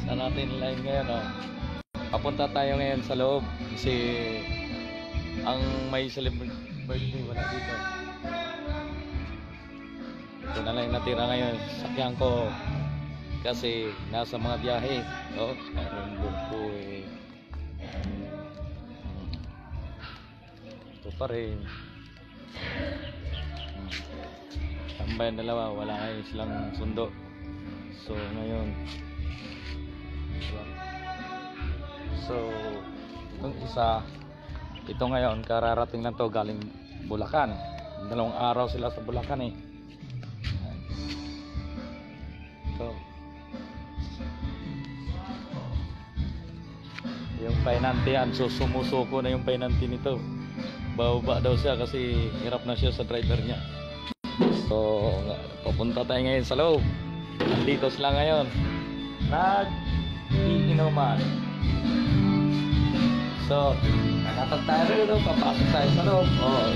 Sa natin line ngayon, oh. Papunta tayo ngayon sa loob kasi ang may celebrate birthday wala dito. Ito na lang yung natira ngayon. Sakyan ko kasi nasa mga biyahe. Oh, ang buko eh. Ito pa rin. Tambay dalawa, wala ngayon silang sundo. So ngayon, so itong isa, ito ngayon kararating lang to galing Bulacan. Dalawang araw sila sa Bulacan eh. So yung painante yan, so sumusuko na yung painante nito. Bababa daw siya kasi hirap na siya sa driver niya. So papunta tayo ngayon sa loob. Nandito sila ngayon nag-iinuman. So nakatag tayo rin, papasok tayo sa loob. Oh.